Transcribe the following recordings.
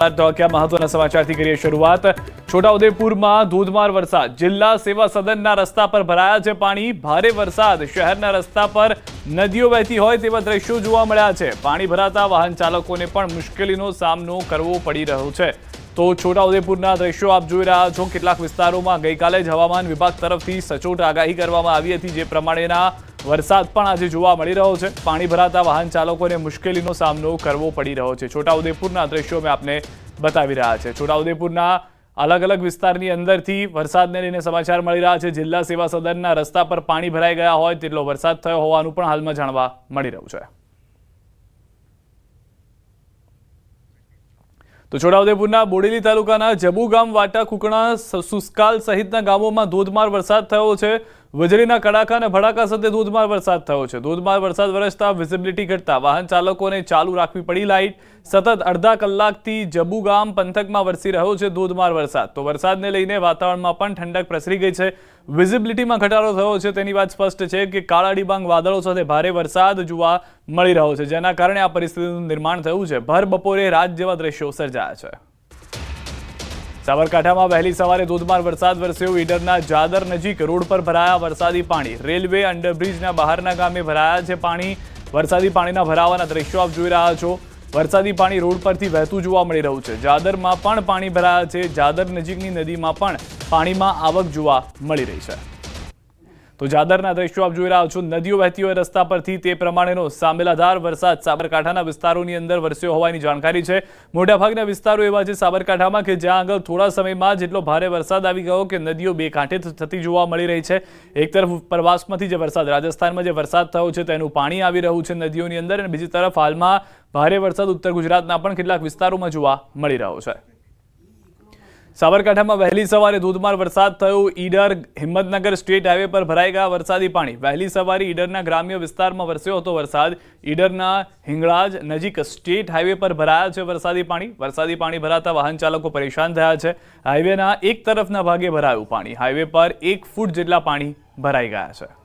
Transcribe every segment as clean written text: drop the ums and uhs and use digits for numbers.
મહત્વના સમાચારથી કરીએ શરૂઆત। છોટાઉદેપુરમાં ધોધમાર વરસાદ, જિલ્લા સેવા સદનના રસ્તા પર ભરાયા છે પાણી। ભારે વરસાદ, શહેરના રસ્તા પર નદીઓ વહેતી હોય તેવા દ્રશ્યો જોવા મળ્યા છે। પાણી ભરાતા વાહન ચાલકોને પણ મુશ્કેલીનો સામનો કરવો પડી રહ્યો છે। તો છોટાઉદેપુરના દ્રશ્યો આપ જોઈ રહ્યા છો। કેટલાક વિસ્તારોમાં ગઈકાલે જ હવામાન વિભાગ તરફથી સચોટ આગાહી કરવામાં આવી હતી, જે પ્રમાણેના વરસાદ પણ આજે જોવા મળી રહ્યો છે। પાણી ભરાતા વાહન ચાલકોને મુશ્કેલીનો સામનો કરવો પડી રહ્યો છે। છોટાઉદેપુરના દ્રશ્યો મેં આપને બતાવી રહ્યા છે। છોટાઉદેપુરના અલગ અલગ વિસ્તારની અંદરથી વરસાદને લઈને સમાચાર મળી રહ્યા છે। જિલ્લા સેવા સદનના રસ્તા પર પાણી ભરાઈ ગયા હોય તેટલો વરસાદ થયો હોવાનું પણ હાલમાં જાણવા મળી રહ્યું છે। તો છોટાઉદેપુરના બોડેલી તાલુકાના જબુ ગામ, વાટા, કુકણા, સુસ્કાલ સહિતના ગામોમાં ધોધમાર વરસાદ થયો છે। વીજળીના કડાકા અને ભડાકા સાથે ધોધમાર વરસાદ થયો છે। ધોધમાર વરસાદ વરસતા વિઝિબિલિટી ઘટતા વાહન ચાલકોને ચાલુ રાખવી પડી લાઇટ। સતત અડધા કલાકથી જબુ ગામ પંથકમાં વરસી રહ્યો છે ધોધમાર વરસાદ। તો વરસાદને લઈને વાતાવરણમાં પણ ઠંડક પ્રસરી ગઈ છે। વિઝિબિલિટીમાં ઘટાડો થયો છે તેની વાત સ્પષ્ટ છે કે કાળા ડિબાંગ વાદળો સાથે ભારે વરસાદ જોવા મળી રહ્યો છે, જેના કારણે આ પરિસ્થિતિનું નિર્માણ થયું છે। ભર બપોરે રાત જેવા દ્રશ્યો સર્જાયા છે। સાબરકાંઠામાં વહેલી સવારે ધોધમાર વરસાદ વરસ્યો। ઈડરના જાદર નજીક રોડ પર ભરાયા વરસાદી પાણી। રેલવે અંડરબ્રિજના બહારના ગામે ભરાયા છે પાણી। વરસાદી પાણીના ભરાવાના દ્રશ્યો આપ જોઈ રહ્યા છો। વરસાદી પાણી રોડ પરથી વહેતું જોવા મળી રહ્યું છે। જાદરમાં પણ પાણી ભરાયા છે। જાદર નજીકની નદીમાં પણ પાણીમાં આવક જોવા મળી રહી છે। તો જાદરના દ્રશ્યો આપ જોઈ રહ્યા છો। નદીઓ વહેતી હોય રસ્તા પરથી તે પ્રમાણેનો સામેલાધાર વરસાદ સાબરકાંઠાના વિસ્તારોની અંદર વરસ્યો હોવાની જાણકારી છે। મોટાભાગના વિસ્તારો એવા છે સાબરકાંઠામાં કે જ્યાં આગળ થોડા સમયમાં જેટલો ભારે વરસાદ આવી ગયો કે નદીઓ બે કાંઠે થતી જોવા મળી રહી છે। એક તરફ પ્રવાસમાંથી જે વરસાદ, રાજસ્થાનમાં જે વરસાદ થયો છે તેનું પાણી આવી રહ્યું છે નદીઓની અંદર, અને બીજી તરફ હાલમાં ભારે વરસાદ ઉત્તર ગુજરાતના પણ કેટલાક વિસ્તારોમાં જોવા મળી રહ્યો છે। સાબરકાંઠામાં વહેલી સવારે ધોધમાર વરસાદ થયો। ઈડર હિંમતનગર સ્ટેટ હાઈવે પર ભરાઈ ગયા વરસાદી પાણી। વહેલી સવારે ઈડરના ગ્રામ્ય વિસ્તારમાં વરસ્યો હતો વરસાદ। ઈડરના હિંગળાજ નજીક સ્ટેટ હાઈવે પર ભરાયા છે વરસાદી પાણી। વરસાદી પાણી ભરાતા વાહન ચાલકો પરેશાન થયા છે। હાઈવેના એક તરફના ભાગે ભરાયું પાણી। હાઈવે પર 1 ફૂટ જેટલા પાણી ભરાઈ ગયા છે।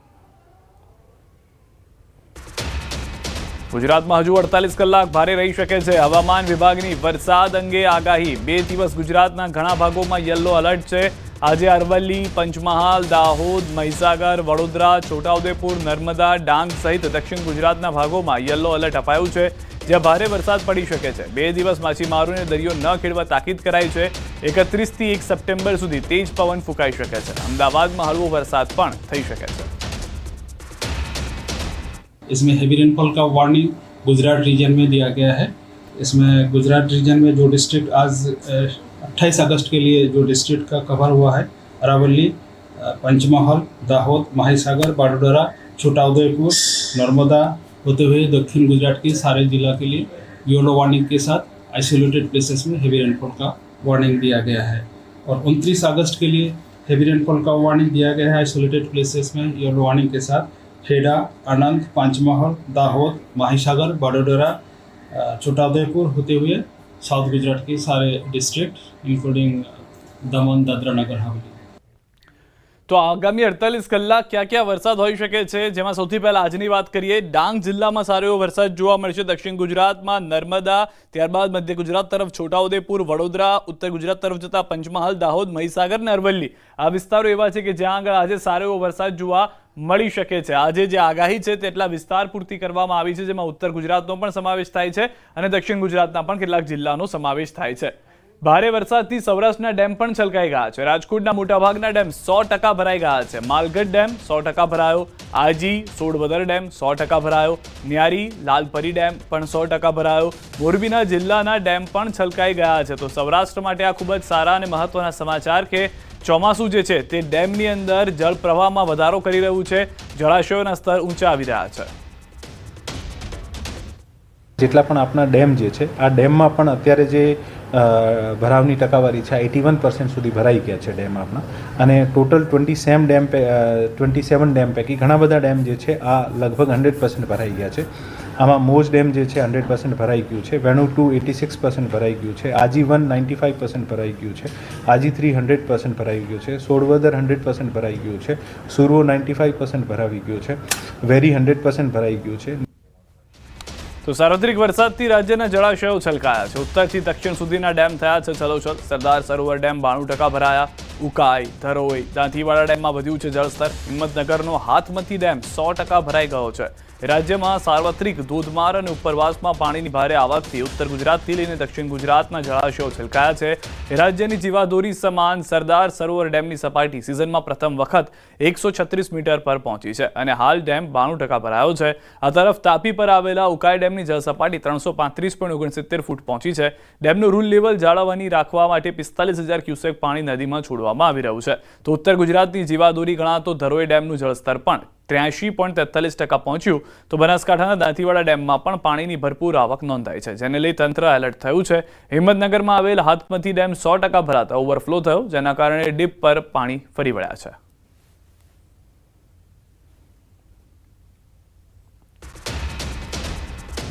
ગુજરાતમાં હજુ 48 કલાક ભારે રહી શકે છે। હવામાન વિભાગની વરસાદ અંગે આગાહી। 2 દિવસ ગુજરાતના ઘણા ભાગોમાં યલો એલર્ટ છે। આજે અરવલ્લી, પંચમહાલ, દાહોદ, મહીસાગર, વડોદરા, છોટાઉદેપુર, નર્મદા, ડાંગ સહિત દક્ષિણ ગુજરાતના ભાગોમાં યલો એલર્ટ અપાયું છે, જ્યાં ભારે વરસાદ પડી શકે છે। 2 દિવસ માછીમારોને દરિયો ન ખેડવા તાકીદ કરાઈ છે। 31 થી 1 સપ્ટેમ્બર સુધી તેજ પવન ફૂંકાઈ શકે છે। અમદાવાદમાં હળવો વરસાદ પણ થઈ શકે છે। इसमें हेवी रेनफॉल का वार्निंग गुजरात रीजन में दिया गया है। इसमें गुजरात रीजन में जो डिस्ट्रिक्ट आज 28 अगस्त के लिए जो डिस्ट्रिक्ट का कवर हुआ है, अरावली, पंचमहल, दाहोद, महासागर, बाडोदरा, छोटाउदेपुर, नर्मदा होते हुए दक्षिण गुजरात के सारे जिला के लिए येलो वार्निंग के साथ आइसोलेटेड प्लेसेस में हेवी रेनफॉल का वार्निंग दिया गया है। और 29 अगस्त के लिए हेवी रेनफॉल का वार्निंग दिया गया है आइसोलेटेड प्लेसेस में येलो वार्निंग के साथ खेड़ा, आनंद, पंचमहल, दाहोद, महासागर, बड़ोदरा, छोटाउदेपुर होते हुए साउथ गुजरात के सारे डिस्ट्रिक्ट इंक्लूडिंग दमन, दादरा नगर हवेली। તો આગામી 48 કલાક ક્યાં ક્યાં વરસાદ હોઈ શકે છે, જેમાં સૌથી પહેલા આજની વાત કરીએ। ડાંગ જિલ્લામાં સારો એવો વરસાદ જોવા મળશે। દક્ષિણ ગુજરાતમાં નર્મદા, ત્યારબાદ મધ્ય ગુજરાત તરફ છોટાઉદેપુર, વડોદરા, ઉત્તર ગુજરાત તરફ જતા પંચમહાલ, દાહોદ, મહીસાગર અને અરવલ્લી આ વિસ્તારો એવા છે કે જ્યાં આગળ આજે સારો એવો વરસાદ જોવા મળી શકે છે। આજે જે આગાહી છે તેટલા વિસ્તાર પૂરતી કરવામાં આવી છે, જેમાં ઉત્તર ગુજરાતનો પણ સમાવેશ થાય છે અને દક્ષિણ ગુજરાતના પણ કેટલાક જિલ્લાનો સમાવેશ થાય છે। ભારે વરસાદથી સૌરાષ્ટ્રના ડેમ પણ છલકાઈ ગયા છે। રાજકોટના મોટાભાગના ડેમ 100% ભરાઈ ગયા છે। માલગઢ ડેમ 100% ભરાયો। આજી, સોડવદર ડેમ 100% ભરાયો। ન્યારી, લાલપરી ડેમ પણ 100% ભરાયો। મોરબીના જિલ્લાના ડેમ પણ છલકાઈ ગયા છે। તો સૌરાષ્ટ્ર માટે આ ખૂબ જ સારા અને મહત્વના સમાચાર કે ચોમાસું જે છે તે ડેમની અંદર જળ પ્રવાહમાં વધારો કરી રહ્યું છે। જળાશયોના સ્તર ઊંચા આવી રહ્યા છે। જેટલા પણ આપણા ડેમ જે છે આ ડેમમાં પણ અત્યારે જે ભરાવની ટકાવારી છે 81% સુધી ભરાઈ ગયા છે ડેમ આપણા। અને ટોટલ 27 ડેમ પૈકી ઘણા બધા ડેમ જે છે આ લગભગ 100% ભરાઈ ગયા છે। આમાં મોજ ડેમ જે છે 100% ભરાઈ ગયું છે। વેણુ 2 86% ભરાઈ ગયું છે। આજી 1 95% ભરાઈ ગયું છે। આજી 3 100% ભરાઈ ગયું છે। સોડવદર 100% ભરાઈ ગયું છે। સુરવો 95% ભરાવી ગયું છે। વેરી 100% ભરાઈ ગયું છે। તો સાર્વત્રિક વરસાદથી રાજ્યના જળાશયો છલકાયા છે. ઉત્તરથી દક્ષિણ સુધીના ડેમ થયા છે છલોછલ. સરદાર સરોવર ડેમ 92% ભરાયા. ઉકાઈ, ધરોઈ, દાંતીવાડા ડેમમાં વધ્યું છે જળસ્તર. હિંમતનગરનો હાથમતી ડેમ 100% ભરાઈ ગયો છે. રાજ્યમાં સાર્વત્રિક ધોધમાર અને ઉપરવાસમાં પાણીની ભારે આવકથી ઉત્તર ગુજરાતથી લઈને દક્ષિણ ગુજરાતના જળાશયો છલકાયા છે. રાજ્યની જીવાદોરી સમાન સરદાર સરોવર ડેમની સપાટી સિઝનમાં પ્રથમ વખત 136 મીટર પર પહોંચી છે અને હાલ ડેમ 92% ભરાયો છે. આ તરફ તાપી પર આવેલા ઉકાઈ ડેમની જળસપાટી 335.69 ફૂટ પહોંચી છે. ડેમનું રૂલ લેવલ જાળવણી રાખવા માટે 45,000 ક્યુસેક પાણી નદીમાં છોડવામાં આવી રહ્યું છે. તો ઉત્તર ગુજરાતની જીવાદોરી ગણાતો ધરોઈ ડેમનું જળસ્તર પણ 83.43% પહોંચ્યું. તો બનાસકાંઠાના દાંતીવાડા ડેમમાં પણ પાણીની ભરપૂર આવક નોંધાઈ છે, જેને લઈ તંત્ર એલર્ટ થયું છે. હિંમતનગરમાં આવેલ હાથમતી ડેમ 100% ભરાતા ઓવરફ્લો થયો, જેના કારણે ડીપ પર પાણી ફરી વળ્યા છે.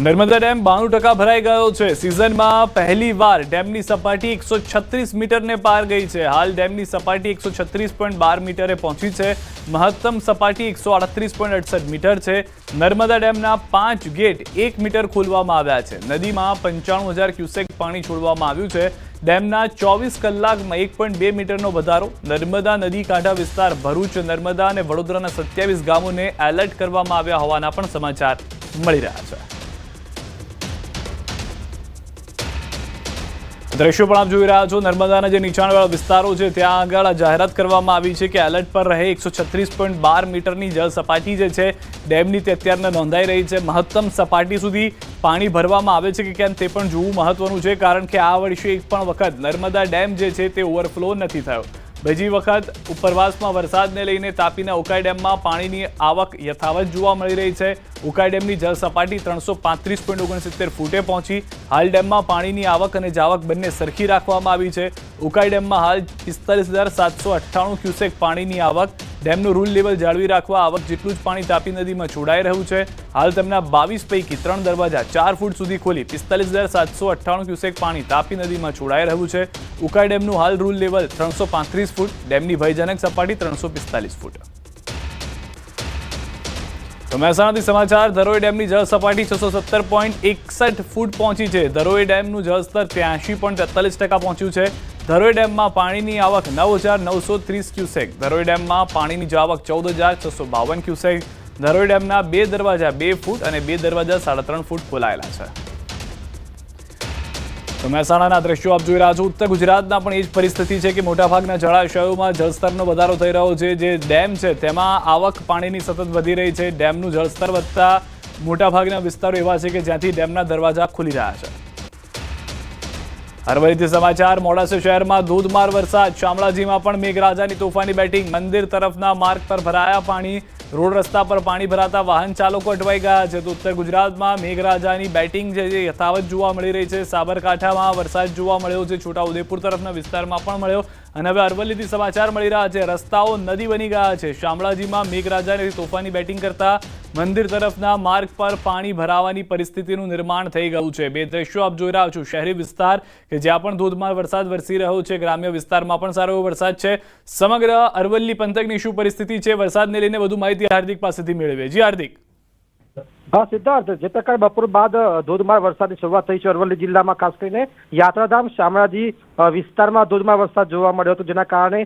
નર્મદા ડેમ 92% ભરાઈ ગયો છે. સિઝનમાં પહેલીવાર ડેમની સપાટી 136 મીટરને પાર ગઈ છે. હાલ ડેમની સપાટી 136.12 મીટરે પહોંચી છે. મહત્તમ સપાટી 138.68 મીટર છે. નર્મદા ડેમના 5 ગેટ 1 મીટર ખોલવામાં આવ્યા છે. નદીમાં 95,000 ક્યુસેક પાણી છોડવામાં આવ્યું છે. ડેમના 24 કલાકમાં 1.2 મીટરનો વધારો. નર્મદા નદી કાંઠા વિસ્તાર ભરૂચ, નર્મદા અને વડોદરાના 27 ગામોને એલર્ટ કરવામાં આવ્યા હોવાના પણ સમાચાર મળી રહ્યા છે. દ્રશ્યો પણ આપ જોઈ રહ્યા છો. નર્મદાના જે નીચાણવાળા વિસ્તારો છે ત્યાં આગળ જાહેરાત કરવામાં આવી છે કે એલર્ટ પર રહે. 136.12 મીટરની જળ સપાટી જે છે ડેમની તે અત્યારના નોંધાઈ રહી છે. મહત્તમ સપાટી સુધી પાણી ભરવામાં આવે છે કે કેમ તે પણ જોવું મહત્વનું છે, કારણ કે આ વર્ષે એક પણ વખત નર્મદા ડેમ જે છે તે ઓવરફ્લો નથી થયો. બીજી વખત ઉપરવાસમાં વરસાદને લઈને તાપીના ઉકાઈ ડેમમાં પાણીની આવક યથાવત જોવા મળી રહી છે. ઉકાઈ ડેમની જળ સપાટી 335.69 ફૂટે પહોંચી. હાલ ડેમમાં પાણીની આવક અને જાવક બંને સરખી રાખવામાં આવી છે. ઉકાઈ ડેમમાં હાલ 45,798 ક્યુસેક પાણીની આવક. ડેમનું રૂલ લેવલ જાળવી રાખવા આવક જેટલું જ પાણી તાપી નદીમાં છોડાઈ રહ્યું છે. હાલ તેમના 22 પૈકી 3 દરવાજા 4 ફૂટ સુધી ખોલી 45,798 ક્યુસેક પાણી તાપી નદીમાં છોડાઈ રહ્યું છે. ઉકાઈ ડેમનું હાલ રૂલ લેવલ 335 ફૂટ. ડેમની ભયજનક સપાટી 345 ફૂટ. તો મહેસાણાથી સમાચાર. ધરોઈ ડેમની જળ સપાટી 617.61 ફૂટ પહોંચી છે. ધરોઈ ડેમનું જળસ્તર 83.43% પહોંચ્યું છે. ધરોઈ ડેમમાં પાણીની આવક 9,930 ક્યુસેક. ધરોઈ ડેમમાં પાણીની જાવક 14,652 ક્યુસેક. ધરોઈ ડેમના 2 દરવાજા 2 ફૂટ અને 2 દરવાજા 3.5 ફૂટ ખોલાયેલા છે. તો મહેસાણાના દ્રશ્યો આપ જોઈ રહ્યા છો. ઉત્તર ગુજરાતના પણ એ જ પરિસ્થિતિ છે કે મોટાભાગના જળાશયોમાં જળસ્તરનો વધારો થઈ રહ્યો છે. જે ડેમ છે તેમાં આવક પાણીની સતત વધી રહી છે. ડેમનું જળસ્તર વધતા મોટાભાગના વિસ્તારો એવા છે કે જ્યાંથી ડેમના દરવાજા ખુલી રહ્યા છે. અરવલ્લીથી સમાચાર. મોડાસા શહેરમાં ધોધમાર વરસાદ. શામળાજીમાં પણ મેઘરાજાની તોફાની બેટિંગ. મંદિર તરફના માર્ગ પર ભરાયા પાણી. રોડ રસ્તા પર પાણી ભરાતા વાહન ચાલકો અટવાઈ ગયા છે. તો ઉત્તર ગુજરાતમાં મેઘરાજાની બેટિંગ છે જે યથાવત જોવા મળી રહી છે. સાબરકાંઠામાં વરસાદ જોવા મળ્યો છે. છોટાઉદેપુર તરફના વિસ્તારમાં પણ મળ્યો. અને હવે અરવલ્લીથી સમાચાર મળી રહ્યા છે. રસ્તાઓ નદી બની ગયા છે. શામળાજીમાં મેઘરાજાની તોફાની બેટિંગ કરતા મંદિર તરફના માર્ગ પર પાણી ભરાવાની પરિસ્થિતિનું નિર્માણ થઈ ગયું છે. બે દ્રશ્યો આપ જોઈ રહ્યા છો. શહેરી વિસ્તાર કે જ્યાં પણ ધોધમાર વરસાદ વરસી રહ્યો છે. ગ્રામ્ય વિસ્તારમાં પણ સારો એવો વરસાદ છે. સમગ્ર અરવલ્લી પંથકની શું પરિસ્થિતિ છે વરસાદને લઈને વધુ માહિતી હાર્દિક પાસેથી મેળવીએ. જી હાર્દિક. હા સિદ્ધાર્થ, જે પ્રકારે બપોર બાદ ધોધમાર વરસાદની શરૂઆત થઈ છે અરવલ્લી જિલ્લામાં, ખાસ કરીને યાત્રાધામ શામળાજી વિસ્તારમાં ધોધમાર વરસાદ જોવા મળ્યો હતો, જેના કારણે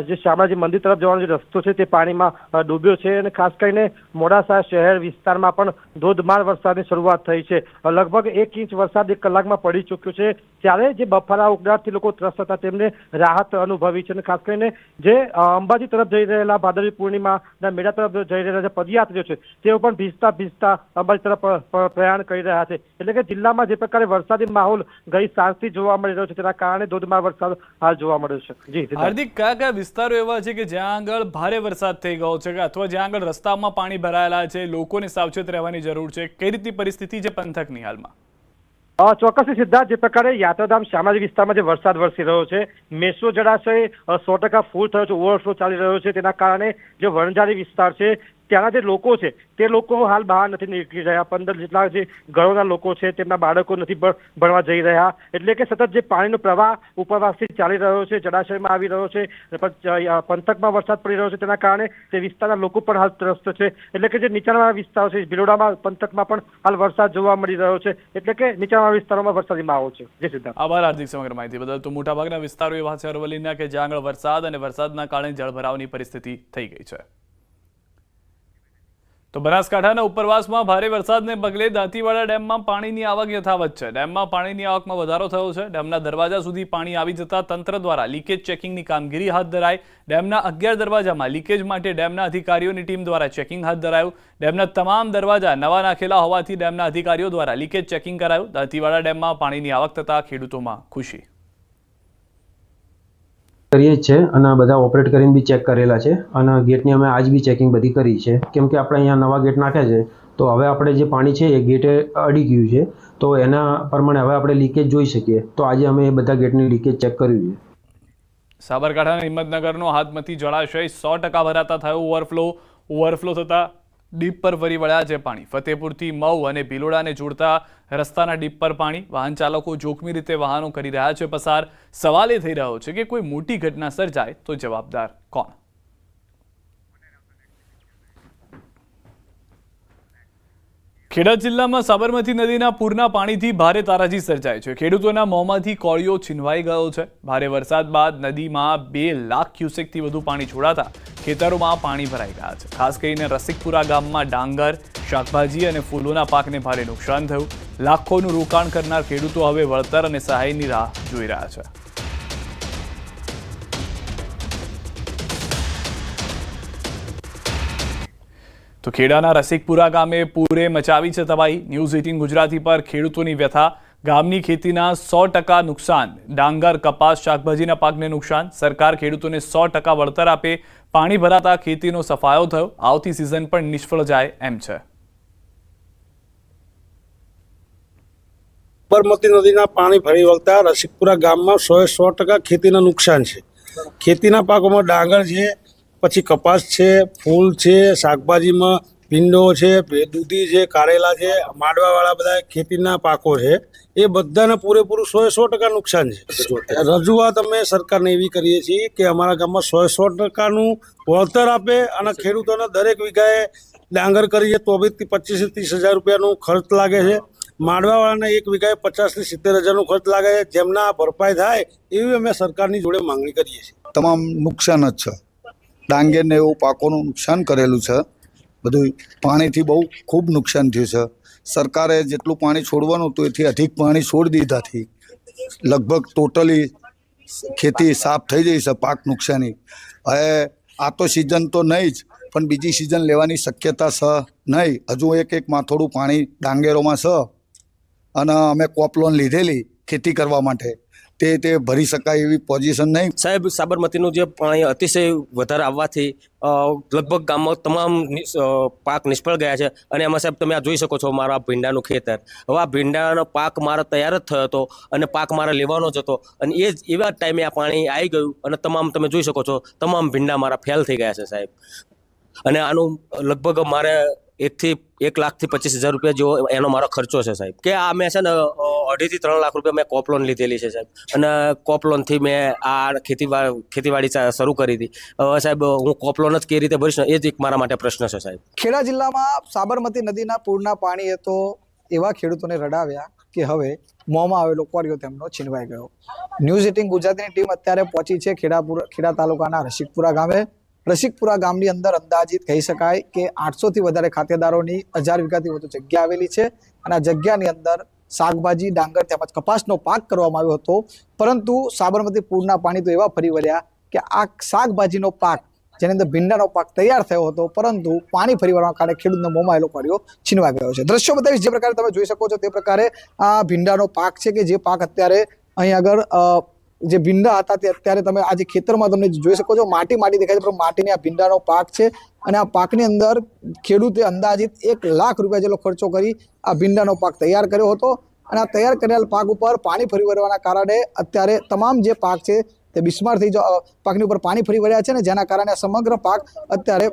જે શામળાજી મંદિર તરફ જવાનો જે રસ્તો છે તે પાણીમાં ડૂબ્યો છે. અને ખાસ કરીને મોડાસા શહેર વિસ્તારમાં પણ ધોધમાર વરસાદની શરૂઆત થઈ છે. લગભગ 1 ઇંચ વરસાદ 1 કલાકમાં પડી ચૂક્યો છે. ત્યારે જે બફારા ઉકળાટથી લોકો ત્રસ્ત હતા તેમને રાહત અનુભવી છે. અને ખાસ કરીને જે અંબાજી તરફ જઈ રહેલા ભાદરવી પૂર્ણિમાના મેળા તરફ જઈ રહેલા જે પદયાત્રીઓ છે તેઓ પણ ભીજતા ભીજતા અંબાજી તરફ પ્રયાણ કરી રહ્યા છે. એટલે કે જિલ્લામાં જે પ્રકારે વરસાદી માહોલ ગઈ સાંજથી જોવા મળી રહ્યો છે તેના કારણે ધોધમાર વરસાદ હાલ જોવા મળ્યો છે. જી હાર્દિક, કયા કયા વિસ્તારો એવા છે કે જ્યાં આગળ ભારે વરસાદ થઈ ગયો છે અથવા જ્યાં આગળ રસ્તામાં પાણી ભરાયેલા છે, લોકોને સાવચેત રહેવાની જરૂર છે? કઈ રીતની પરિસ્થિતિ છે પંથકની હાલમાં? ચોક્કસથી સિદ્ધાર્થ, જે પ્રકારે યાત્રાધામ શામળાજી વિસ્તારમાં જે વરસાદ વરસી રહ્યો છે, મેસો જળાશય 100% ફૂલ થયો છે, ઓવરફ્લો ચાલી રહ્યો છે. તેના કારણે જે વણઝારી વિસ્તાર છે ત્યાંના જે લોકો છે તે લોકો હાલ બહાર નથી નીકળી રહ્યા. 15 જેટલા જે ઘરોના લોકો છે તેમના બાળકો નથી ભણવા જઈ રહ્યા. એટલે કે સતત જે પાણીનો પ્રવાહ ઉપરવાસથી ચાલી રહ્યો છે, જળાશયમાં આવી રહ્યો છે, પંથકમાં વરસાદ પડી રહ્યો છે, તેના કારણે તે વિસ્તારના લોકો પણ હાલ ત્રસ્ત છે. એટલે કે જે નીચાણવાળા વિસ્તારો છે, ભિલોડામાં પંથકમાં પણ હાલ વરસાદ જોવા મળી રહ્યો છે. એટલે કે નીચાણવાળા વિસ્તારોમાં વરસાદી માહોલ છે. જે સિદ્ધાર્થ, આભાર હાર્દિક સમગ્ર માહિતી બદલ. તો મોટાભાગના વિસ્તારો એવા છે અરવલ્લીના કે જ્યાં આગળ વરસાદ અને વરસાદના કારણે જળભરાવની પરિસ્થિતિ થઈ ગઈ છે. તો બનાસકાંઠાના ઉપરવાસમાં ભારે વરસાદને પગલે દાંતીવાડા ડેમમાં પાણીની આવક યથાવત છે. ડેમમાં પાણીની આવકમાં વધારો થયો છે. ડેમના દરવાજા સુધી પાણી આવી જતા તંત્ર દ્વારા લીકેજ ચેકિંગની કામગીરી હાથ ધરાઈ. ડેમના 11 દરવાજામાં લીકેજ માટે ડેમના અધિકારીઓની ટીમ દ્વારા ચેકિંગ હાથ ધરાયું. ડેમના તમામ દરવાજા નવા નાખેલા હોવાથી ડેમના અધિકારીઓ દ્વારા લીકેજ ચેકિંગ કરાયું. દાંતીવાડા ડેમમાં પાણીની આવક થતા ખેડૂતોમાં ખુશી કરીએ જ છે અને બધા ઓપરેટ કરીને બી ચેક કરેલા છે અને ગેટની અમે આજ બી ચેકિંગ બધી કરી છે. કેમ કે આપણે અહીંયા નવા ગેટ નાખ્યા છે તો હવે આપણે જે પાણી છે એ ગેટે અડી ગયું છે તો એના પ્રમાણે હવે આપણે લીકેજ જોઈ શકીએ. તો આજે અમે એ બધા ગેટની લીકેજ ચેક કર્યું છે. સાબરકાંઠાના હિંમતનગરનો હાથમતી જળાશય 100% ભરાતા થયો ઓવરફ્લો થતા ડીપ પર ફરી વળ્યા છે પાણી. ફતેપુરથી મઉ અને ભિલોડાને જોડતા રસ્તાના ડીપ પર પાણી. વાહન ચાલકો જોખમી રીતે વાહનો કરી રહ્યા છે પસાર. સવાલ એ થઈ રહ્યો છે કે કોઈ મોટી ઘટના સર્જાય તો જવાબદાર કોણ? ખેડા જિલ્લામાં સાબરમતી નદીના પૂરના પાણીથી ભારે તારાજી સર્જાય છે. ખેડૂતોના મોંમાંથી કોળિયો છીનવાઈ ગયો છે. ભારે વરસાદ બાદ નદીમાં 2 લાખ ક્યુસેકથી વધુ પાણી છોડાતા ખેતરોમાં પાણી ભરાઈ ગયા છે. ખાસ કરીને રસિકપુરા ગામમાં ડાંગર, શાકભાજી અને ફૂલોના પાકને ભારે નુકસાન થયું. લાખોનું રોકાણ કરનાર ખેડૂતો હવે વળતર અને સહાયની રાહ જોઈ રહ્યા છે. તો ખેડાના રસિકપુરા ગામે પૂરે મચાવી છે તબાહી. ન્યૂઝ 18 ગુજરાતી પર ખેડૂતોની વ્યથા. ગામની ખેતીના 100% નુકસાન. ડાંગર, કપાસ, શાકભાજીના પાકને નુકસાન. સરકાર ખેડૂતોને 100% વળતર આપે. પાણી ભરાતા ખેતીનો સફાયો થયો. આવતી સિઝન પણ નિષ્ફળ જાય એમ છે. સાબરમતી નદીના પાણી ફરી વળતા રસિકપુરા ગામમાં 100% ખેતીનું નુકસાન છે. ખેતીના પાકોમાં ડાંગર છે, પછી કપાસ છે, ફૂલ છે, શાકભાજીમાં ભીંડો છે, દૂધી છે, કારેલા છે, માંડવાવાળા બધા ખેતીના પાકો છે. એ બધાને પૂરેપૂરું 100% નુકસાન છે. રજૂઆત અમે સરકારને એવી કરીએ છીએ કે અમારા ગામમાં 100%નું વળતર આપે અને ખેડૂતોને દરેક વીઘાએ ડાંગર કરીએ તો બી 25,000 થી 30,000 રૂપિયાનો ખર્ચ લાગે છે. માંડવાવાળાને 1 વીઘાએ 50,000 થી 70,000નો ખર્ચ લાગે છે. જેમના ભરપાઈ થાય એવી અમે સરકારની જોડે માંગણી કરીએ છીએ. તમામ નુકસાન જ છે. ડાંગરને એવું પાકોનું નુકસાન કરેલું છે. બધું પાણીથી બહુ ખૂબ નુકસાન થયું છે. સરકારે જેટલું પાણી છોડવાનું હતું એથી અધિક પાણી છોડી દીધાથી લગભગ ટોટલી ખેતી સાફ થઈ જઈ છે. પાક નુકસાની હવે આ તો સિઝન તો નહીં જ, પણ બીજી સિઝન લેવાની શક્યતા છે નહીં. હજુ એક માથોડું પાણી ડાંગેરોમાં છે અને અમે કોપ લોન લીધેલી ખેતી કરવા માટે તે ભરી શકાય એવી પોઝિશન નહીં. સાહેબ, સાબરમતીનું જે પાણી અતિશય વધારે આવવાથી લગભગ ગામમાં તમામ પાક નિષ્ફળ ગયા છે. અને એમાં સાહેબ તમે આ જોઈ શકો છો મારા ભીંડાનું ખેતર. હવે આ ભીંડાનો પાક મારો તૈયાર જ થયો હતો અને પાક મારે લેવાનો જ હતો અને એવા ટાઈમે આ પાણી આવી ગયું અને તમામ તમે જોઈ શકો છો તમામ ભીંડા મારા ફેલ થઈ ગયા છે સાહેબ. અને આનું લગભગ મારે 1 લાખ થી 25,000 રૂપિયા જેવો એનો મારો ખર્ચો છે સાહેબ. કે આ મેં છે ને 2.5 થી 3 લાખ રૂપિયા મેં કોપ લોન લીધેલી છે સાહેબ. અને કોપ લોનથી મેં આ ખેતીવાડી શરૂ કરી હતી. હવે સાહેબ હું કોપ લોન જ કઈ રીતે ભરીશ એ જ એક મારા માટે પ્રશ્ન છે સાહેબ. ખેડા જિલ્લામાં સાબરમતી નદીના પૂરના પાણીએ તો એવા ખેડૂતોને રડાવ્યા કે હવે મોંમાં આવેલો કોળિયો તેમનો છીનવાઈ ગયો. ન્યૂઝ 18 ગુજરાતીની ટીમ અત્યારે પહોંચી છે ખેડા તાલુકાના રસિકપુરા ગામે. રસિકપુરા ગામની અંદર અંદાજિત કહી શકાય કે 800 થી વધારે ખાતેદારોની 1000 વીઘાથી વધુ જગ્યા આવેલી છે અને આ જગ્યાની અંદર શાકભાજી, ડાંગર તેમજ કપાસનો પાક કરવામાં આવ્યો હતો. પરંતુ સાબરમતી પૂરના પાણી તો એવા ફરી વળ્યા કે આ શાકભાજીનો પાક જેની અંદર ભીંડાનો પાક તૈયાર થયો હતો પરંતુ પાણી ફરી વળવાના કારણે ખેડૂતનો મોંમાં આવેલો કોળિયો છીનવા ગયો છે. દ્રશ્યો બતાવીશ જે પ્રકારે તમે જોઈ શકો છો તે પ્રકારે આ ભીંડાનો પાક છે કે જે પાક અત્યારે અહીં આગળ જે ભીંડા હતા તે અત્યારે તમે આજે ખેતરમાં તમને જોઈ શકો છો માટી દેખાય છે, પણ માટીની આ ભીંડાનો પાક છે અને આ પાકની અંદર ખેડૂતે અંદાજિત 1 લાખ રૂપિયા જેટલો ખર્ચો કરી આ ભીંડાનો પાક તૈયાર કર્યો હતો. અને આ તૈયાર કરેલ પાક ઉપર પાણી ફરી વળવાના કારણે અત્યારે તમામ જે પાક છે તે બિસ્માર થઈ પાકની ઉપર પાણી ફરી વળ્યા છે ને જેના કારણે સમગ્ર પાક અત્યારે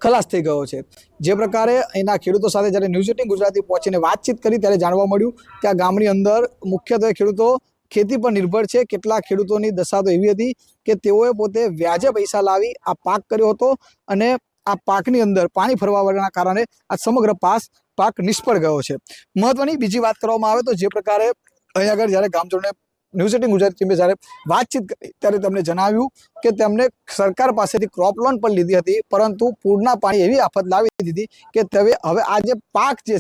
ખલાસ થઈ ગયો છે. જે પ્રકારે અહીંના ખેડૂતો સાથે જ્યારે ન્યૂઝ 18 ગુજરાતી પહોંચીને વાતચીત કરી ત્યારે જાણવા મળ્યું કે આ ગામની અંદર મુખ્યત્વે ખેડૂતો ખેતી પર નિર્ભર છે. કેટલાક ખેડૂતોની દશા તો એવી હતી કે તેઓએ પોતે વ્યાજે પૈસા લાવી આ પાક કર્યો હતો અને આ પાકની અંદર પાણી ફરવાના કારણે આ સમગ્ર પાક નિષ્ફળ ગયો છે. મહત્વની બીજી વાત કરવામાં આવે તો જે પ્રકારે અહીં આગળ જ્યારે ગામજનોને ન્યૂઝ 18 ગુજરાતી ટીમે જ્યારે વાતચીત કરી ત્યારે તેમને જણાવ્યું કે તેમને સરકાર પાસેથી ક્રોપ લોન પણ લીધી હતી, પરંતુ પૂરના પાણી એવી આફત લાવી દીધી કે હવે આ જે પાક છે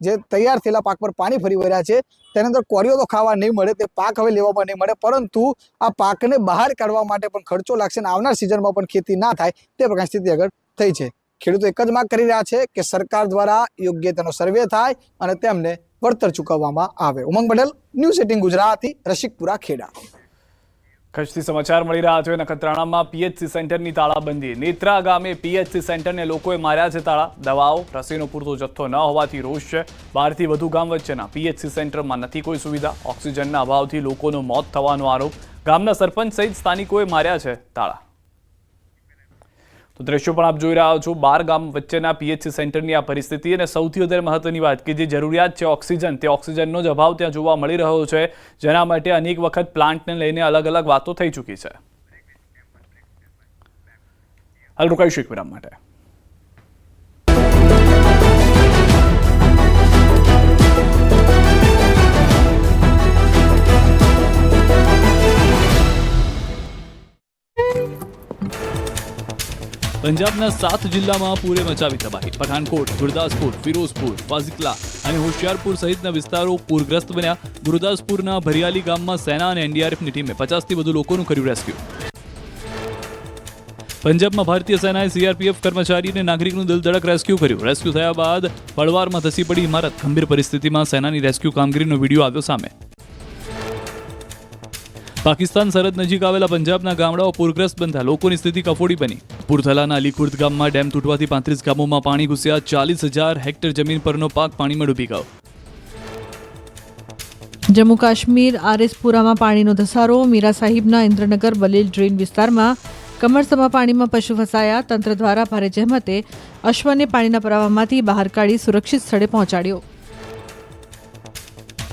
જે તૈયાર થયેલા પાક પર પાણી ફરી વળ્યા છે તેની અંદર કોરીઓ તો ખાવા નહીં મળે, તે પાક હવે લેવામાં નહીં મળે, પરંતુ આ પાકને બહાર કાઢવા માટે પણ ખર્ચો લાગશે અને આવનાર સિઝનમાં પણ ખેતી ના થાય તે પ્રકારની સ્થિતિ આગળ થઈ છે. ખેડૂતો એક જ માંગ કરી રહ્યા છે કે સરકાર દ્વારા યોગ્ય તેનો સર્વે થાય અને તેમને વળતર ચૂકવવામાં આવે. ઉમંગ પટેલ, ન્યૂઝ 18 ગુજરાતી, રસિકપુરા, ખેડા. કચ્છથી સમાચાર મળી રહ્યા છે. નખત્રાણામાં પીએચસી સેન્ટરની તાળાબંધી. નેત્રા ગામે પીએચસી સેન્ટરને લોકોએ માર્યા છે તાળા. દવાઓ, રસીનો પૂરતો જથ્થો ન હોવાથી રોષ છે. 12થી વધુ ગામ વચ્ચેના પીએચસી સેન્ટરમાં નથી કોઈ સુવિધા. ઓક્સિજનના અભાવથી લોકોનું મોત થવાનો આરોપ. ગામના સરપંચ સહિત સ્થાનિકોએ માર્યા છે તાળા. તો દ્રશ્યો પણ આપ જોઈ રહ્યા છો. 12 ગામ વચ્ચેના પીએચસી સેન્ટરની આ પરિસ્થિતિ અને સૌથી વધારે મહત્વની વાત કે જે જરૂરિયાત છે ઓક્સિજન, તે ઓક્સિજનનો જ અભાવ ત્યાં જોવા મળી રહ્યો છે, જેના માટે અનેક વખત પ્લાન્ટને લઈને અલગ અલગ વાતો થઈ ચૂકી છે. હાલ રોકાઈશું એક વિરામ માટે. પંજાબના 7 જિલ્લામાં પૂરે મચાવી તબાહી. પઠાનકોટ, ગુરદાસપુર, ફિરોઝપુર, ફાઝિકલા અને હોશિયારપુર સહિતના વિસ્તારો પૂરગ્રસ્ત બન્યા. ગુરદાસપુરના ભરિયાલી ગામમાં સેના અને એનડીઆરએફની ટીમે 50થી વધુ લોકોનું કર્યું રેસ્ક્યુ. પંજાબમાં ભારતીય સેનાએ સીઆરપીએફ કર્મચારી અને નાગરિકનું દિલધડક રેસ્ક્યુ કર્યું. રેસ્ક્યુ થયા બાદ પળવારમાં ધસી પડી ઇમારત. ગંભીર પરિસ્થિતિમાં સેનાની રેસ્ક્યુ કામગીરીનો વિડીયો આવ્યો સામે. પાકિસ્તાન સરહદ નજીક આવેલા પંજાબના ગામડાઓ પૂરગ્રસ્ત બનતા લોકોની સ્થિતિ કફોડી બની. પૂરથલાના અલીખુર્દ ગામમાં ડેમ તૂટવાથી 35 ગામોમાં પાણી ઘૂસ્યા. 40,000 હેક્ટર જમીન પરનો પાક પાણીમાં ડૂબી ગયો. જમ્મુ કાશ્મીર આરએસપુરામાં પાણીનો ધસારો. મીરા સાહિબના ઇન્દ્રનગર બલીલ ડ્રેન વિસ્તારમાં કમરસમાં પાણીમાં પશુ ફસાયા. તંત્ર દ્વારા ભારે જહેમતે અશ્વને પાણીના પ્રવાહમાંથી બહાર કાઢી સુરક્ષિત સ્થળે પહોંચાડ્યો.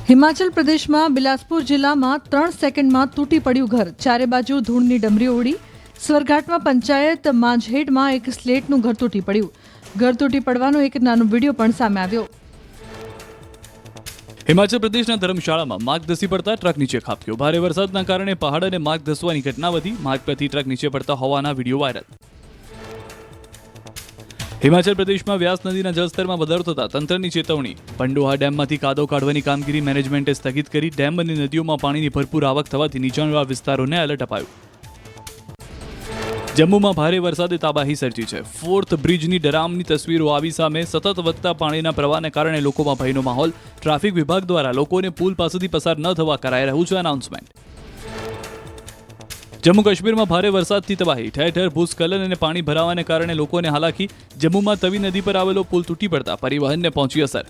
હિમાચલ પ્રદેશમાં બિલાસપુર જિલ્લામાં 3 સેકન્ડમાં તૂટી પડ્યું ઘર. ચારે બાજુ ધૂળની ડમરી ઉડી. સ્વરઘાટમાં પંચાયત માંઝહેડમાં એક સ્લેટનું ઘર તૂટી પડ્યું. ઘર તૂટી પડવાનો એક નાનો વિડીયો પણ સામે આવ્યો. હિમાચલ પ્રદેશના ધર્મશાળામાં માર્ગ ધસી પડતા ટ્રક નીચે ખાબક્યો. ભારે વરસાદના કારણે પહાડ અને માર્ગ ધસવાની ઘટના વધી. માર્ગ પરથી ટ્રક નીચે પડતા હોવાના વિડીયો વાયરલ. હિમાચલ પ્રદેશમાં વ્યાસ નદીના જળસ્તરમાં વધારો થતા તંત્રની ચેતવણી. પંડોહા ડેમમાંથી કાદવ કાઢવાની કામગીરી મેનેજમેન્ટે સ્થગિત કરી. ડેમ અને નદીઓમાં પાણીની ભરપૂર આવક થવાથી નીચાણવાળા વિસ્તારોને એલર્ટ અપાયું. જમ્મુમાં ભારે વરસાદે તબાહી સર્જી છે. 4th બ્રિજની ડરામની તસવીરો આવી સામે. સતત વધતા પાણીના પ્રવાહને કારણે લોકોમાં ભયનો માહોલ. ટ્રાફિક વિભાગ દ્વારા લોકોને પુલ પાસેથી પસાર ન થવા કરાઈ રહ્યું છે એનાઉન્સમેન્ટ. જમ્મુ કાશ્મીરમાં ભારે વરસાદથી તબાહી. ઠેર ઠેર ભૂસ્ખલન અને પાણી ભરાવાને કારણે લોકોને હાલાકી. જમ્મુમાં તવી નદી પર આવેલો પુલ તૂટી પડતા પરિવહનને પહોંચી અસર.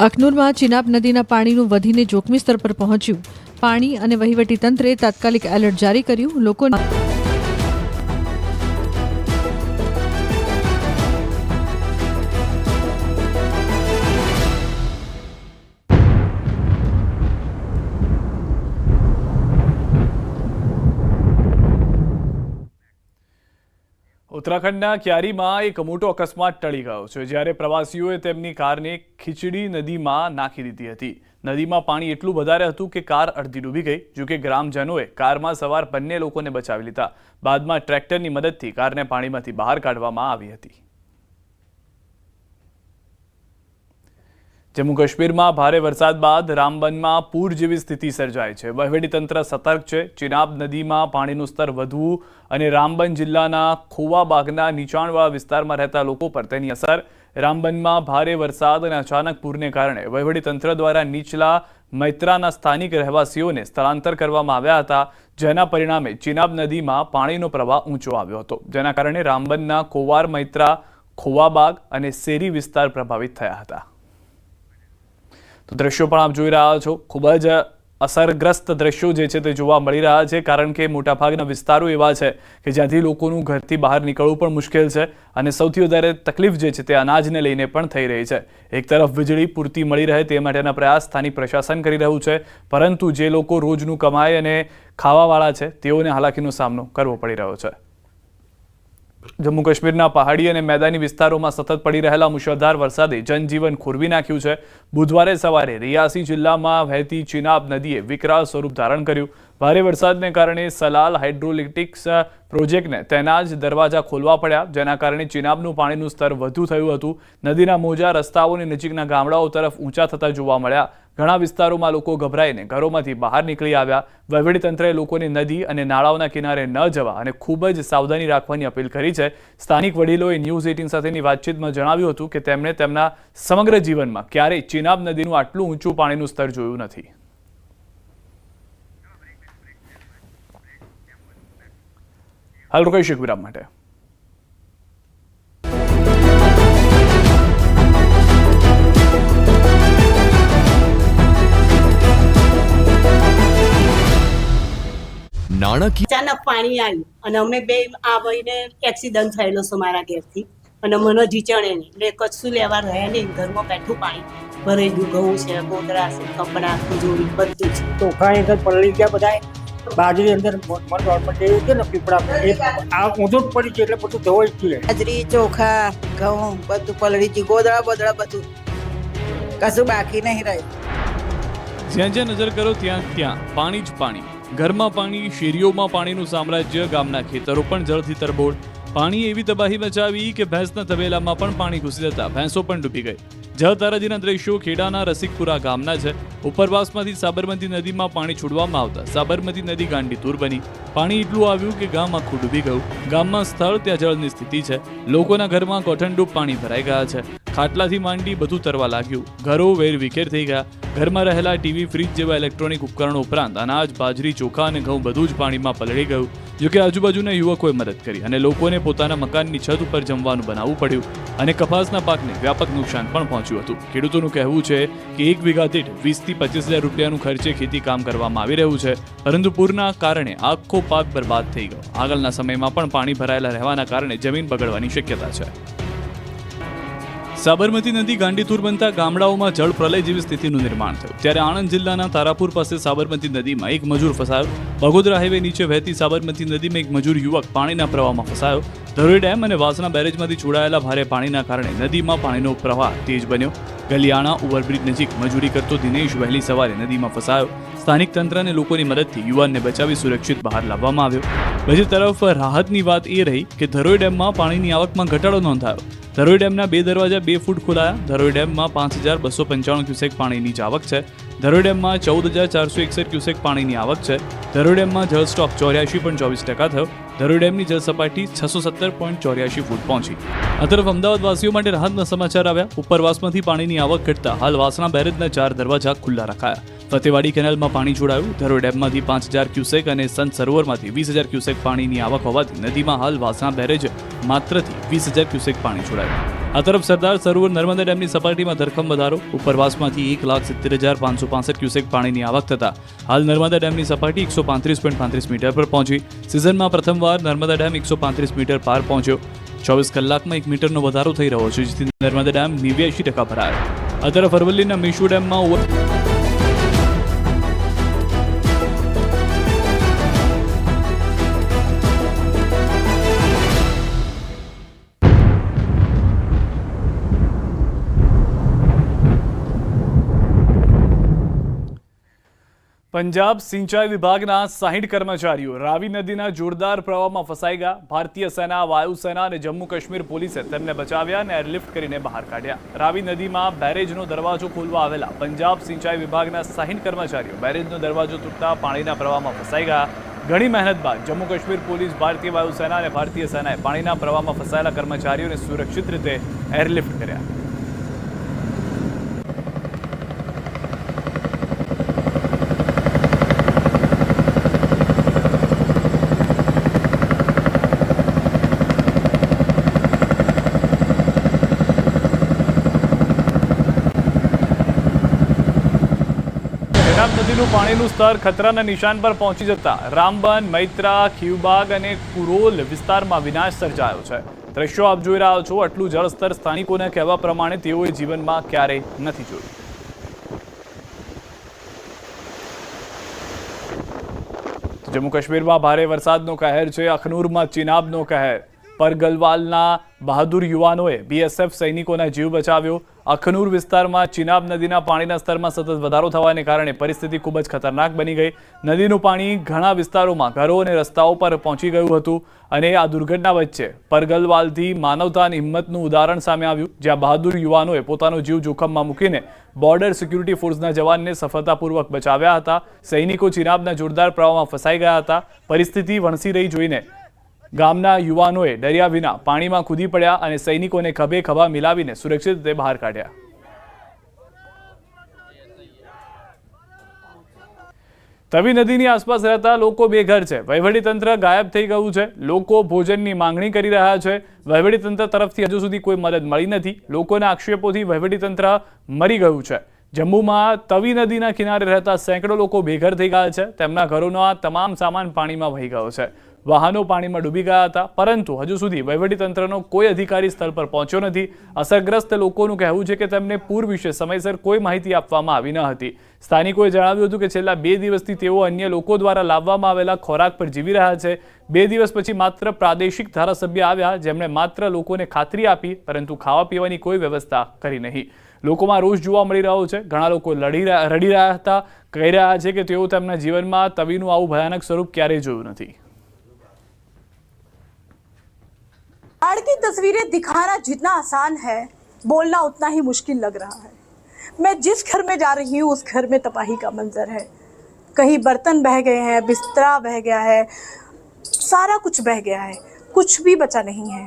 અખનૂરમાં ચિનાબ નદીના પાણીનું વધીને જોખમી સ્તર પર પહોંચ્યું. પાણી અને વહીવટી તંત્રે તાત્કાલિક એલર્ટ જારી કર્યું. લોકોને ઉત્તરાખંડના ક્યારીમાં એક મોટો અકસ્માત ટળી ગયો છે, જ્યારે પ્રવાસીઓએ તેમની કારને ખીચડી નદીમાં નાખી દીધી હતી. નદીમાં પાણી એટલું વધારે હતું કે કાર અડધી ડૂબી ગઈ. જોકે ગ્રામજનોએ કારમાં સવાર બંને લોકોને બચાવી લીધા. બાદમાં ટ્રેક્ટરની મદદથી કારને પાણીમાંથી બહાર કાઢવામાં આવી હતી. જમ્મુ કાશ્મીરમાં ભારે વરસાદ બાદ રામબનમાં પૂર જેવી સ્થિતિ સર્જાઈ છે. વહીવટીતંત્ર સતર્ક છે. ચિનાબ નદીમાં પાણીનું સ્તર વધવું અને રામબન જિલ્લાના ખોવાબાગના નીચાણવાળા વિસ્તારમાં રહેતા લોકો પર તેની અસર. રામબનમાં ભારે વરસાદ અને અચાનક પૂરને કારણે વહીવટીતંત્ર દ્વારા નીચલા મૈત્રાના સ્થાનિક રહેવાસીઓને સ્થળાંતર કરવામાં આવ્યા હતા, જેના પરિણામે ચિનાબ નદીમાં પાણીનો પ્રવાહ ઊંચો આવ્યો હતો, જેના કારણે રામબનના કોવાર મૈત્રા, ખોવાબાગ અને શેરી વિસ્તાર પ્રભાવિત થયા હતા. તો દ્રશ્યો પણ આપ જોઈ રહ્યા છો. ખૂબ જ અસરગ્રસ્ત દ્રશ્યો જે છે તે જોવા મળી રહ્યા છે, કારણ કે મોટાભાગના વિસ્તારો એવા છે કે જ્યાંથી લોકોનું ઘરથી બહાર નીકળવું પણ મુશ્કેલ છે અને સૌથી વધારે તકલીફ જે છે તે અનાજને લઈને પણ થઈ રહી છે. એક તરફ વીજળી પૂરતી મળી રહે તે માટેના પ્રયાસ સ્થાનિક પ્રશાસન કરી રહ્યું છે, પરંતુ જે લોકો રોજનું કમાય અને ખાવાવાળા છે તેઓને હાલાકીનો સામનો કરવો પડી રહ્યો છે. જમ્મુ કાશ્મીરના પહાડી અને મેદાની વિસ્તારોમાં સતત પડી રહેલા મુશળધાર વરસાદે જનજીવન ખોરવી નાખ્યું છે. બુધવારે સવારે રિયાસી જિલ્લામાં વહેતી ચિનાબ નદીએ વિકરાળ સ્વરૂપ ધારણ કર્યું. ભારે વરસાદને કારણે સલાલ હાઇડ્રોઇલેક્ટ્રિક પ્રોજેક્ટને તેના જ દરવાજા ખોલવા પડ્યા, જેના કારણે ચિનાબનું પાણીનું સ્તર વધુ થયું હતું. નદીના મોજા રસ્તાઓની નજીકના ગામડાઓ તરફ ઊંચા થતા જોવા મળ્યા. ઘણા વિસ્તારોમાં લોકો ગભરાઈને ઘરોમાંથી બહાર નીકળી આવ્યા. વહીવટીતંત્રએ લોકોને નદી અને નાળાઓના કિનારે ન જવા અને ખૂબ જ સાવધાની રાખવાની અપીલ કરી છે. સ્થાનિક વડીલોએ ન્યૂઝ 18 સાથેની વાતચીતમાં જણાવ્યું હતું કે તેમણે તેમના સમગ્ર જીવનમાં ક્યારેય ચિનાબ નદીનું આટલું ઊંચું પાણીનું સ્તર જોયું નથી. હાલ રોકાઈશું વિરામ માટે. અચાનક પાણી આવ્યું અને અમે બે આ ભાઈને એક્સિડન્ટ થયેલો છે મારા ઘેરથી અને મને જીચણે નહીં એટલે કશું લેવા રહ્યા નહીં. ઘરમાં બેઠું પાણી ભરાઈ ગયું. ઘઉં છે, ગોદરા છે, કપડાં, તિજોરી બધું છે. ચોખા અંદર પલળી ગયા બધા. બાજરી અંદર નોર્મલ જેવું છે ને પીપળા આ ઊંધું જ પડી છે એટલે બધું ધોવાઈ છે. બાજરી, ચોખા, ઘઉં બધું પલળી ગયું. ગોદરા બોદરા બધું કશું બાકી નહીં રહ્યું. જ્યાં જ્યાં નજર કરો ત્યાં ત્યાં પાણી જ પાણી. ઘરમાં પાણી, શેરીઓમાં પાણીનું સામ્રાજ્ય, ગામના ખેતરો પણ જળથી તરબોળ. પાણી એવી તબાહી મચાવી કે ભેંસના તબેલામાં પણ પાણી ઘૂસી જતા ભેંસો પણ ડૂબી ગઈ. જળતારાજીના દ્રશ્યો ખેડાના રસિકપુરા ગામના છે. ઉપરવાસમાંથી સાબરમતી નદીમાં પાણી છોડવામાં આવતા સાબરમતી નદી ગાંડીતુર બની. પાણી એટલું આવ્યું કે ગામ આખું ડૂબી ગયું. ગામમાં સ્થળ ત્યાં જળની સ્થિતિ છે. લોકોના ઘરમાં કોઠંડૂબ પાણી ભરાઈ ગયા છે. ખાટલાથી માંડી બધું તરવા લાગ્યું. ઘરો વેર વિખેર થઈ ગયા. ઘરમાં રહેલા ટીવી, ફ્રીજ જેવા ઇલેક્ટ્રોનિક ઉપકરણો ઉપરાંત અનાજ, બાજરી, ચોખા અને ઘઉં બધું જ પાણીમાં પલળી ગયું. જોકે આજુબાજુના યુવકોએ મદદ કરી અને લોકોને પોતાના મકાનની છત ઉપર જમવાનું બનાવવું પડ્યું અને કપાસના પાકને વ્યાપક નુકસાન પણ પહોંચ્યું હતું. ખેડૂતોનું કહેવું છે કે 1 વીઘા દીઠ 20 થી 25 હજાર રૂપિયાનું ખર્ચે ખેતી કામ કરવામાં આવી રહ્યું છે, પરંતુ પૂરના કારણે આખો પાક બરબાદ થઈ ગયો. આગળના સમયમાં પણ પાણી ભરાયેલા રહેવાના કારણે જમીન બગડવાની શક્યતા છે. સાબરમતી નદી ગાંડીતુર બનતા ગામડાઓમાં જળ પ્રલય જેવી સ્થિતિનું નિર્માણ થયું. ત્યારે આણંદ જિલ્લાના તારાપુર પાસે સાબરમતી નદીમાં એક મજૂર ફસાયો. બગોદરા હાઈવે નીચે વહેતી સાબરમતી નદીમાં એક મજૂર યુવક પાણીના પ્રવાહમાં ફસાયો. ધરોઈ ડેમ અને વાસણા બેરેજમાંથી છોડાયેલા ભારે પાણીના કારણે નદીમાં પાણીનો પ્રવાહ તેજ બન્યો. ગલિયાણા ઓવરબ્રિજ નજીક મજૂરી કરતો દિનેશ વહેલી સવારે નદીમાં ફસાયો. સ્થાનિક તંત્ર અને લોકોની મદદથી યુવાનને બચાવી સુરક્ષિત બહાર લાવવામાં આવ્યો. બીજી તરફ રાહતની વાત એ રહી કે ધરોઈ ડેમમાં પાણીની આવકમાં ઘટાડો નોંધાયો. ધરોઈ ડેમના 2 દરવાજા 2 ફૂટ ખોલાયા. ધરોઈ ડેમમાં 5295 ક્યુસેક પાણીની આવક છે. ધરોઈ ડેમમાં 14461 ક્યુસેક પાણીની આવક છે. ધરોઈ ડેમમાં જળ સ્ટોક 84.24% થયો. ધરોઈ ડેમની જળ સપાટી 670.84 ફૂટ પહોંચી. આ તરફ અમદાવાદવાસીઓ માટે રાહતના સમાચાર આવ્યા. ઉપરવાસમાંથી પાણીની આવક ઘટતા હાલ વાસણા બેરેજના 4 દરવાજા ખુલ્લા રખાયા. ફતેવાડી કેનાલમાં પાણી છોડાયું. ધરોઈ ડેમમાંથી 5000 ક્યુસેક અને સંત સરોવરમાંથી 20000 ક્યુસેક પાણીની આવક હોવાથી નદીમાં હાલ વાસણા બેરેજ માત્રથી 20000 ક્યુસેક પાણી છોડાયું. આ તરફ સરદાર સરોવર નર્મદા ડેમની સપાટીમાં ધરખમ વધારો. ઉપરવાસમાંથી 1,70,565 ક્યુસેક પાણીની આવક થતા હાલ નર્મદા ડેમની સપાટી 135.35 મીટર પર પહોંચી. સિઝનમાં પ્રથમવાર નર્મદા ડેમ 135 મીટર પાર પહોંચ્યો. 24 કલાકમાં 1 મીટરનો વધારો થઈ રહ્યો છે, જેથી નર્મદા ડેમ 89% ભરાયો. આ તરફ અરવલ્લીના મેશુ ડેમમાં પંજાબ સિંચાઈ વિભાગના 60 કર્મચારીઓ રાવી નદીના જોરદાર પ્રવાહમાં ફસાઈ ગયા. ભારતીય સેના, વાયુસેના અને જમ્મુ કાશ્મીર પોલીસે તેમને બચાવ્યા અને એરલિફ્ટ કરીને બહાર કાઢ્યા. રાવી નદીમાં બેરેજનો દરવાજો ખોલવા આવેલા પંજાબ સિંચાઈ વિભાગના 60 કર્મચારીઓ બેરેજનો દરવાજો તૂટતા પાણીના પ્રવાહમાં ફસાઈ ગયા. ઘણી મહેનત બાદ જમ્મુ કાશ્મીર પોલીસ, ભારતીય વાયુસેના અને ભારતીય સેનાએ પાણીના પ્રવાહમાં ફસાયેલા કર્મચારીઓને સુરક્ષિત રીતે એરલિફ્ટ કર્યા. નદીનું પાણીનું સ્તર ખતરાના નિશાન પર પહોંચી જતા રામબન, મૈત્રા, ખીવબાગ અને કુરોલ વિસ્તારમાં વિનાશ સર્જાયો છે. દ્રશ્યો આપ જોઈ રહ્યા છો. આટલું જળસ્તર સ્થાનિકોના કહેવા પ્રમાણે તેઓએ જીવનમાં ક્યારેય નથી જોયું. જમ્મુ કાશ્મીરમાં ભારે વરસાદનો કહેર છે. અખનૂરમાં ચિનાબનો કહેર. પરગલવાલના બહાદુર યુવાનોએ બીએસએફ સૈનિકોના જીવ બચાવ્યો. અખનૂર વિસ્તારમાં ચિનાબ નદીના પાણીના સ્તરમાં સતત વધારો થવાને કારણે પરિસ્થિતિ ખૂબ જ ખતરનાક બની ગઈ. નદીનું પાણી ઘણા વિસ્તારોમાં ઘરો અને રસ્તાઓ પર પહોંચી ગયું હતું અને આ દુર્ઘટના વચ્ચે પરગલવાલથી માનવતાની હિંમતનું ઉદાહરણ સામે આવ્યું, જ્યાં બહાદુર યુવાનોએ પોતાનો જીવ જોખમમાં મૂકીને બોર્ડર સિક્યુરિટી ફોર્સના જવાનને સફળતાપૂર્વક બચાવ્યા હતા. સૈનિકો ચિનાબના જોરદાર પ્રવાહમાં ફસાઈ ગયા હતા. પરિસ્થિતિ વણસી રહી જોઈને ગામના યુવાનોએ ડર્યા વિના પાણીમાં કૂદી પડ્યા અને સૈનિકોને ખભે ખભા મિલાવીને સુરક્ષિત રીતે બહાર કાઢ્યા. તવી નદીની આસપાસ રહેતા લોકો બેઘર છે. વહીવટીતંત્ર ગાયબ થઈ ગયું છે. લોકો ભોજનની માંગણી કરી રહ્યા છે. વહીવટીતંત્ર તરફથી હજુ સુધી કોઈ મદદ મળી નથી. લોકોના આક્ષેપોથી વહીવટીતંત્ર મરી ગયું છે. જમ્મુમાં તવી નદીના કિનારે રહેતા સેંકડો લોકો બેઘર થઈ ગયા છે. તેમના ઘરોનો તમામ સામાન પાણીમાં વહી ગયો છે. વાહનો પાણીમાં ડૂબી ગયા હતા, પરંતુ હજુ સુધી વહીવટીતંત્રનો કોઈ અધિકારી સ્થળ પર પહોંચ્યો નથી. અસરગ્રસ્ત લોકોનું કહેવું છે કે તેમને પૂર વિશે સમયસર કોઈ માહિતી આપવામાં આવી ન હતી. સ્થાનિકોએ જણાવ્યું હતું કે છેલ્લા 2 દિવસથી તેઓ અન્ય લોકો દ્વારા લાવવામાં આવેલા ખોરાક પર જીવી રહ્યા છે. 2 દિવસ પછી માત્ર પ્રાદેશિક ધારાસભ્ય આવ્યા, જેમણે માત્ર લોકોને ખાતરી આપી, પરંતુ ખાવા પીવાની કોઈ વ્યવસ્થા કરી નહીં. લોકોમાં રોષ જોવા મળી રહ્યો છે. ઘણા લોકો રડી રહ્યા હતા. કહી રહ્યા છે કે તેઓ તેમના જીવનમાં તવીનું આવું ભયાનક સ્વરૂપ ક્યારેય જોયું નથી. बाढ़ की तस्वीरें दिखाना जितना आसान है, बोलना उतना ही मुश्किल लग रहा है. मैं जिस घर में जा रही हूँ उस घर में तबाही का मंजर है. कहीं बर्तन बह गए हैं, बिस्तरा बह गया है, सारा कुछ बह गया है, कुछ भी बचा नहीं है.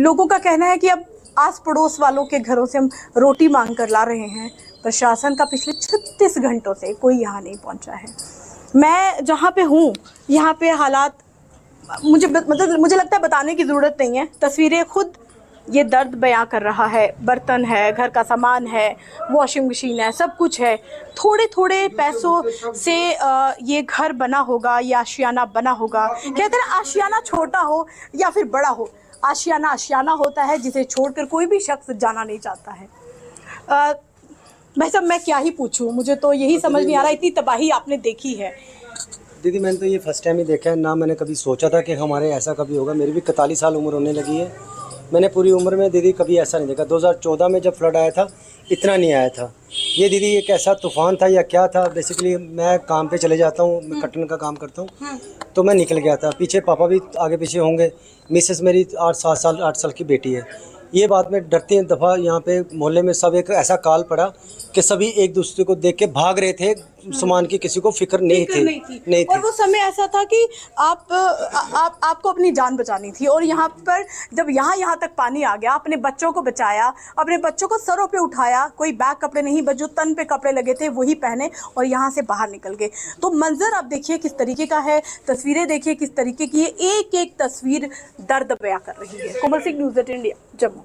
लोगों का कहना है कि अब आस पड़ोस वालों के घरों से हम रोटी मांग कर ला रहे हैं. प्रशासन का पिछले 36 घंटों से कोई यहाँ नहीं पहुँचा है. मैं जहाँ पे हूँ यहाँ पे हालात मुझे लगता है बताने की ज़रूरत नहीं है. तस्वीरें खुद ये दर्द बयां कर रहा है. बर्तन है, घर का सामान है, वॉशिंग मशीन है, सब कुछ है. थोड़े थोड़े पैसों से ये घर बना होगा, ये आशियाना बना होगा. कहते हैं ना, आशियाना छोटा हो या फिर बड़ा हो, आशियाना आशियाना होता है जिसे छोड़कर कोई भी शख्स जाना नहीं चाहता है. भाई साहब, मैं क्या ही पूछूं, मुझे तो यही समझ नहीं आ रहा. इतनी तबाही आपने देखी है. दीदी, मैंने तो ये फर्स्ट टाइम ही देखा है ना. मैंने कभी सोचा था कि हमारे ऐसा कभी होगा. मेरी भी 41 साल उम्र होने लगी है. मैंने पूरी उम्र में दीदी कभी ऐसा नहीं देखा. 2014 में जब फ्लड आया था इतना नहीं आया था. ये दीदी एक ऐसा तूफान था या क्या था. बेसिकली मैं काम पे चले जाता हूँ, मैं कटन का काम करता हूँ, तो मैं निकल गया था. पीछे पापा भी आगे पीछे होंगे. मिसेस मेरी 8 साल की बेटी है. ये बात में डरते दफ़ा यहाँ पे मोहल्ले में सब एक ऐसा काल पड़ा कि सभी एक दूसरे को देख के भाग रहे थे. सामान की किसी को फिक्र नहीं थी. और वो समय ऐसा था कि आपको अपनी जान बचानी थी. और यहाँ पर जब यहाँ तक पानी आ गया, अपने बच्चों को बचाया, अपने बच्चों को सरों पे उठाया. कोई बैग कपड़े नहीं, बस जो तन पे कपड़े लगे थे वही पहने और यहाँ से बाहर निकल गए. तो मंजर आप देखिए किस तरीके का है. तस्वीरें देखिए किस तरीके की है. एक एक तस्वीर दर्द बयां कर रही है. Komal Singh, news 8 India, Jammu.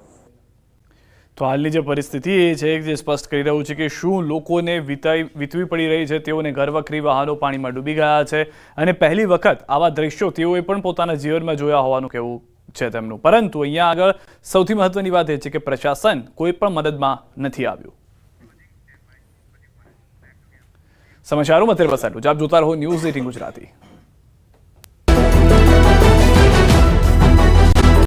તો હાલની જે પરિસ્થિતિ એ છે જે સ્પષ્ટ કરી રહ્યું છે કે શું લોકોને વીતવી પડી રહી છે. તેઓને ઘરવખરી વાહનો પાણીમાં ડૂબી ગયા છે અને પહેલી વખત આવા દ્રશ્યો તેઓએ પણ પોતાના જીવનમાં જોયા હોવાનું કહેવું છે તેમનું. પરંતુ અહીંયા આગળ સૌથી મહત્વની વાત એ છે કે પ્રશાસન કોઈ પણ મદદમાં નથી આવ્યું. સમાચારોમાં અત્યારે બસ આટલું જ. આપ જોતા રહો ન્યૂઝ 18 ગુજરાતી.